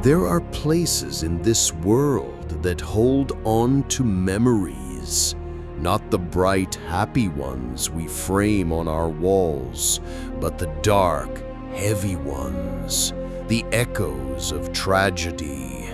There are places in this world that hold on to memories, not the bright, happy ones we frame on our walls, but the dark, heavy ones, the echoes of tragedy.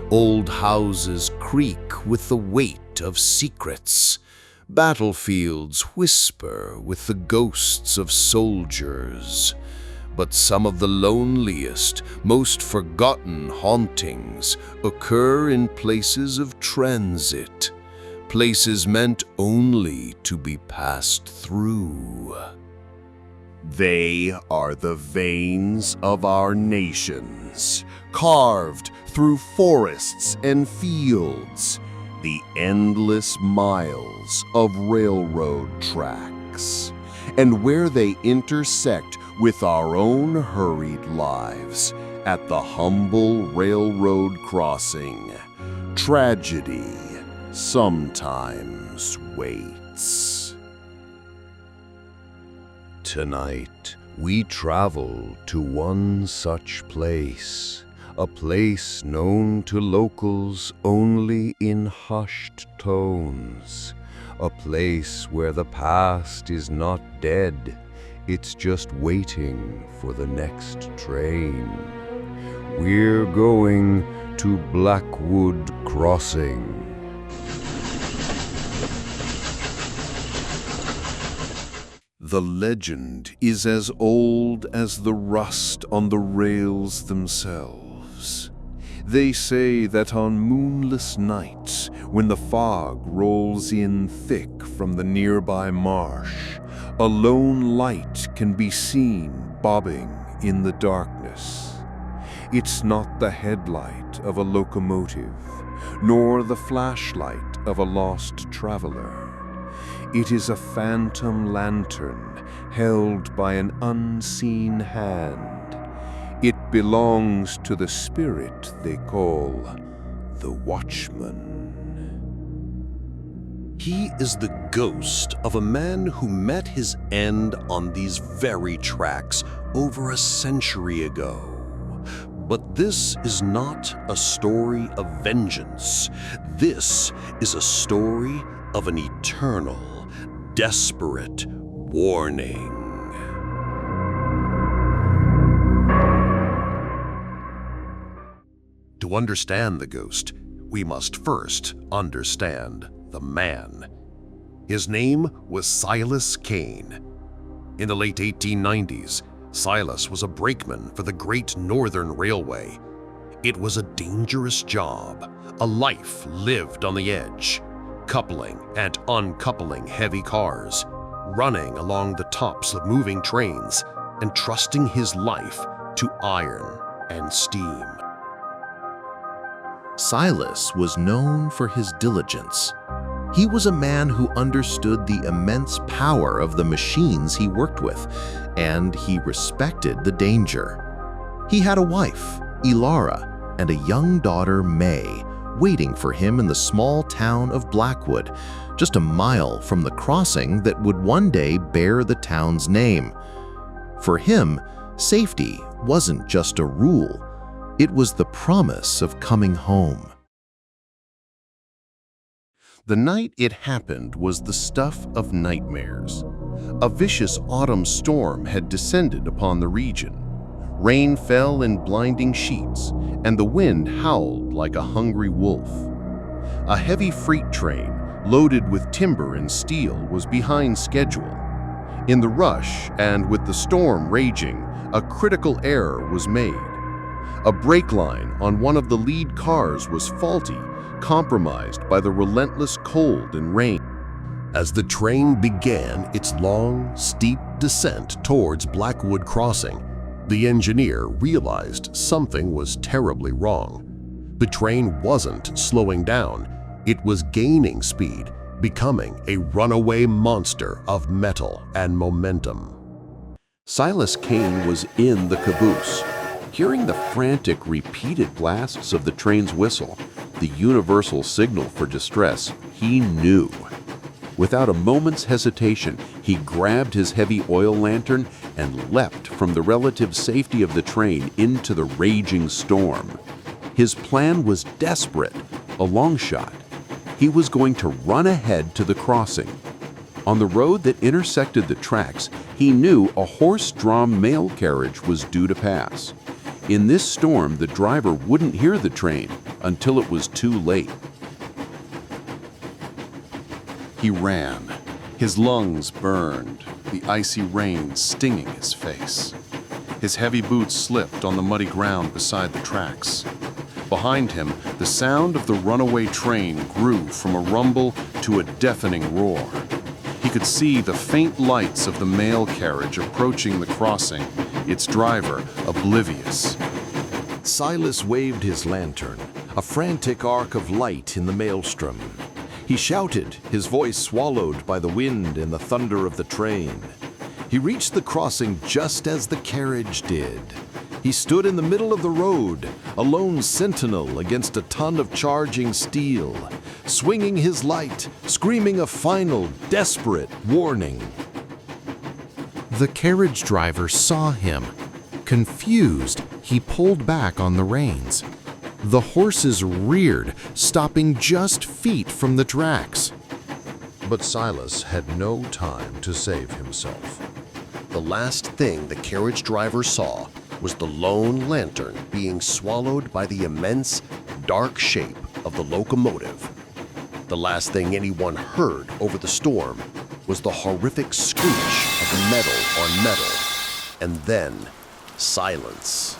Old houses creak with the weight of secrets. Battlefields whisper with the ghosts of soldiers. But some of the loneliest, most forgotten hauntings occur in places of transit, places meant only to be passed through. They are the veins of our nations, carved through forests and fields, the endless miles of railroad tracks, and where they intersect with our own hurried lives at the humble railroad crossing, tragedy sometimes waits. Tonight, we travel to one such place, a place known to locals only in hushed tones, a place where the past is not dead, it's just waiting for the next train. We're going to Blackwood Crossing. The legend is as old as the rust on the rails themselves. They say that on moonless nights, when the fog rolls in thick from the nearby marsh, a lone light can be seen bobbing in the darkness. It's not the headlight of a locomotive, nor the flashlight of a lost traveler. It is a phantom lantern held by an unseen hand. It belongs to the spirit they call the Watchman. He is the ghost of a man who met his end on these very tracks over a century ago. But this is not a story of vengeance. This is a story of an eternal, desperate warning. To understand the ghost, we must first understand the man. His name was Silas Kane. In the late 1890s, Silas was a brakeman for the Great Northern Railway. It was a dangerous job, a life lived on the edge, coupling and uncoupling heavy cars, running along the tops of moving trains, and trusting his life to iron and steam. Silas was known for his diligence. He was a man who understood the immense power of the machines he worked with, and he respected the danger. He had a wife, Elara, and a young daughter, May, waiting for him in the small town of Blackwood, just a mile from the crossing that would one day bear the town's name. For him, safety wasn't just a rule, it was the promise of coming home. The night it happened was the stuff of nightmares. A vicious autumn storm had descended upon the region. Rain fell in blinding sheets, and the wind howled like a hungry wolf. A heavy freight train, loaded with timber and steel, was behind schedule. In the rush, and with the storm raging, a critical error was made. A brake line on one of the lead cars was faulty, compromised by the relentless cold and rain. As the train began its long, steep descent towards Blackwood Crossing, the engineer realized something was terribly wrong. The train wasn't slowing down, it was gaining speed, becoming a runaway monster of metal and momentum. Silas Kane was in the caboose. Hearing the frantic, repeated blasts of the train's whistle, the universal signal for distress, he knew. Without a moment's hesitation, he grabbed his heavy oil lantern and leapt from the relative safety of the train into the raging storm. His plan was desperate, a long shot. He was going to run ahead to the crossing. On the road that intersected the tracks, he knew a horse-drawn mail carriage was due to pass. In this storm, the driver wouldn't hear the train until it was too late. He ran. His lungs burned, the icy rain stinging his face. His heavy boots slipped on the muddy ground beside the tracks. Behind him, the sound of the runaway train grew from a rumble to a deafening roar. He could see the faint lights of the mail carriage approaching the crossing, its driver oblivious. Silas waved his lantern, a frantic arc of light in the maelstrom. He shouted, his voice swallowed by the wind and the thunder of the train. He reached the crossing just as the carriage did. He stood in the middle of the road, a lone sentinel against a ton of charging steel, swinging his light, screaming a final, desperate warning. The carriage driver saw him. Confused, he pulled back on the reins. The horses reared, stopping just feet from the tracks. But Silas had no time to save himself. The last thing the carriage driver saw was the lone lantern being swallowed by the immense, dark shape of the locomotive. The last thing anyone heard over the storm was the horrific screech of metal on metal, and then silence.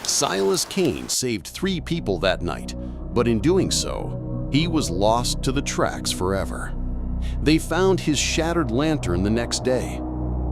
Silas Kane saved 3 people that night, but in doing so, he was lost to the tracks forever. They found his shattered lantern the next day.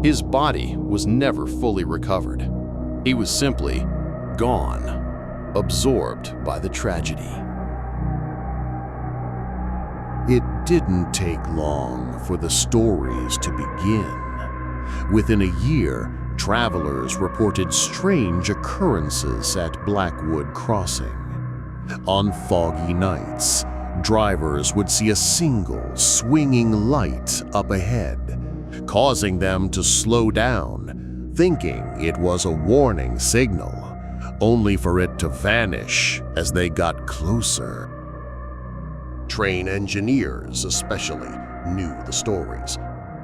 His body was never fully recovered. He was simply gone, absorbed by the tragedy. It didn't take long for the stories to begin. Within a year, travelers reported strange occurrences at Blackwood Crossing. On foggy nights, drivers would see a single swinging light up ahead, causing them to slow down, thinking it was a warning signal, only for it to vanish as they got closer. Train engineers especially knew the stories.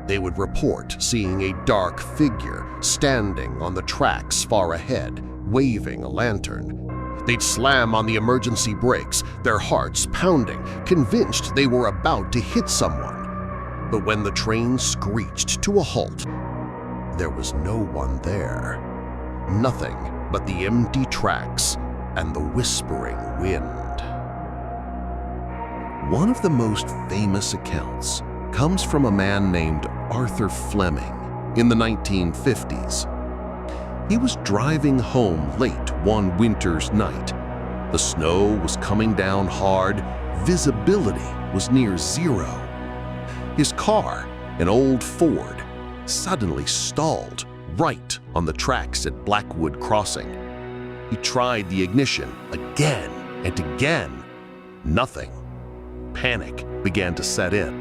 They would report seeing a dark figure standing on the tracks far ahead, waving a lantern. They'd slam on the emergency brakes, their hearts pounding, convinced they were about to hit someone. But when the train screeched to a halt, there was no one there. Nothing but the empty tracks and the whispering wind. One of the most famous accounts comes from a man named Arthur Fleming in the 1950s. He was driving home late one winter's night. The snow was coming down hard, visibility was near zero. His car, an old Ford, suddenly stalled right on the tracks at Blackwood Crossing. He tried the ignition again and again. Nothing. Panic began to set in.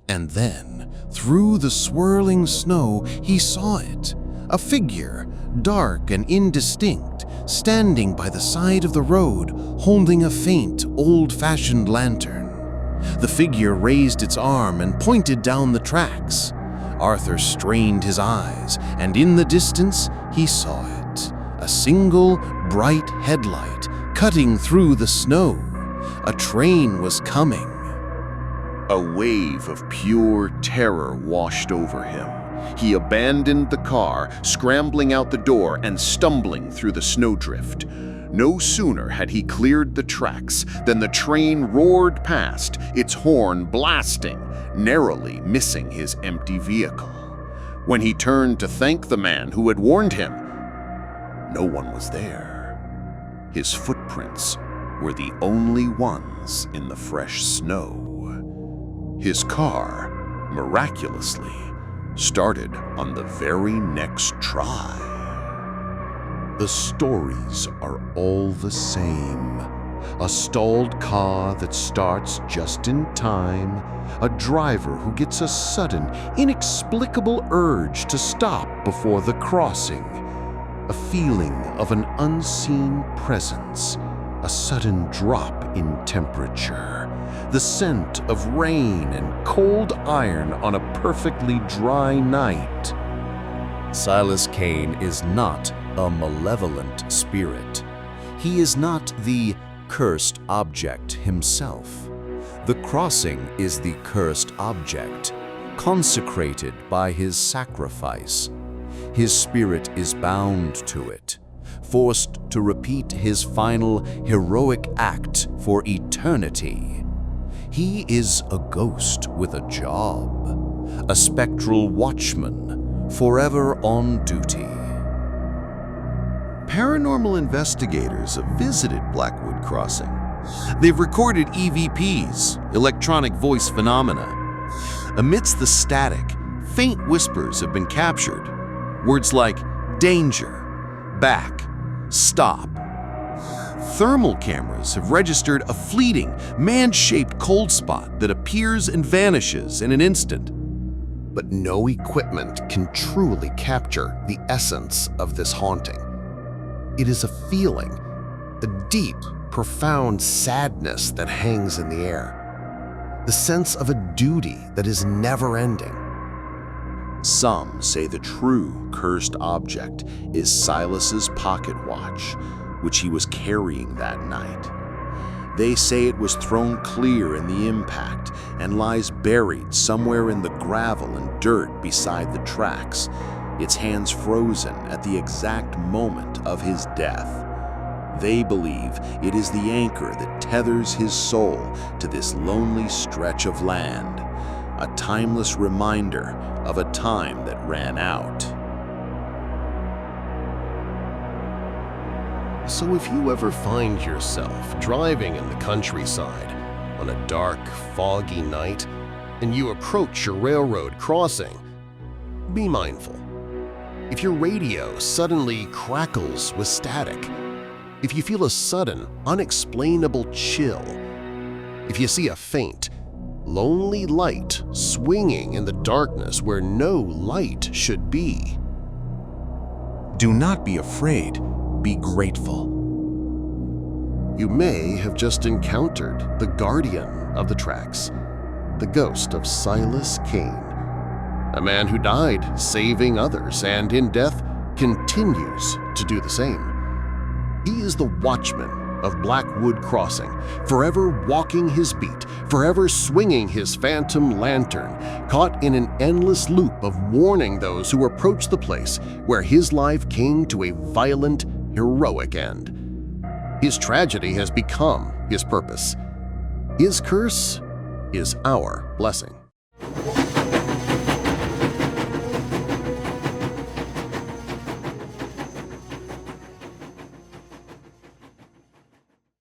And then, through the swirling snow, he saw it. A figure, dark and indistinct, standing by the side of the road, holding a faint, old-fashioned lantern. The figure raised its arm and pointed down the tracks. Arthur strained his eyes, and in the distance, he saw it. A single, bright headlight cutting through the snow. A train was coming. A wave of pure terror washed over him. He abandoned the car, scrambling out the door and stumbling through the snowdrift. No sooner had he cleared the tracks than the train roared past, its horn blasting, narrowly missing his empty vehicle. When he turned to thank the man who had warned him, no one was there. His footprints were the only ones in the fresh snow. His car, miraculously, started on the very next try. The stories are all the same. a stalled car that starts just in time, a driver who gets a sudden, inexplicable urge to stop before the crossing, a feeling of an unseen presence, a sudden drop in temperature, the scent of rain and cold iron on a perfectly dry night. Silas Kane is not a malevolent spirit. He is not the cursed object himself. The crossing is the cursed object, consecrated by his sacrifice. His spirit is bound to it, forced to repeat his final heroic act for eternity. He is a ghost with a job, a spectral watchman, forever on duty. Paranormal investigators have visited Blackwood Crossing. They've recorded EVPs, electronic voice phenomena. Amidst the static, faint whispers have been captured. Words like danger, back, stop. Thermal cameras have registered a fleeting, man-shaped cold spot that appears and vanishes in an instant. But no equipment can truly capture the essence of this haunting. It is a feeling, a deep, profound sadness that hangs in the air, the sense of a duty that is never-ending. Some say the true cursed object is Silas's pocket watch, which he was carrying that night. They say it was thrown clear in the impact and lies buried somewhere in the gravel and dirt beside the tracks, its hands frozen at the exact moment of his death. They believe it is the anchor that tethers his soul to this lonely stretch of land, a timeless reminder of a time that ran out. So if you ever find yourself driving in the countryside on a dark, foggy night and you approach your railroad crossing, be mindful. If your radio suddenly crackles with static, if you feel a sudden, unexplainable chill, if you see a faint, lonely light swinging in the darkness where no light should be, Do not be afraid, be grateful. you may have just encountered the guardian of the tracks, the ghost of Silas Kane, a man who died saving others and in death continues to do the same. He is the watchman of Blackwood Crossing, forever walking his beat, forever swinging his phantom lantern, caught in an endless loop of warning those who approach the place where his life came to a violent, heroic end. His tragedy has become his purpose. His curse is our blessing.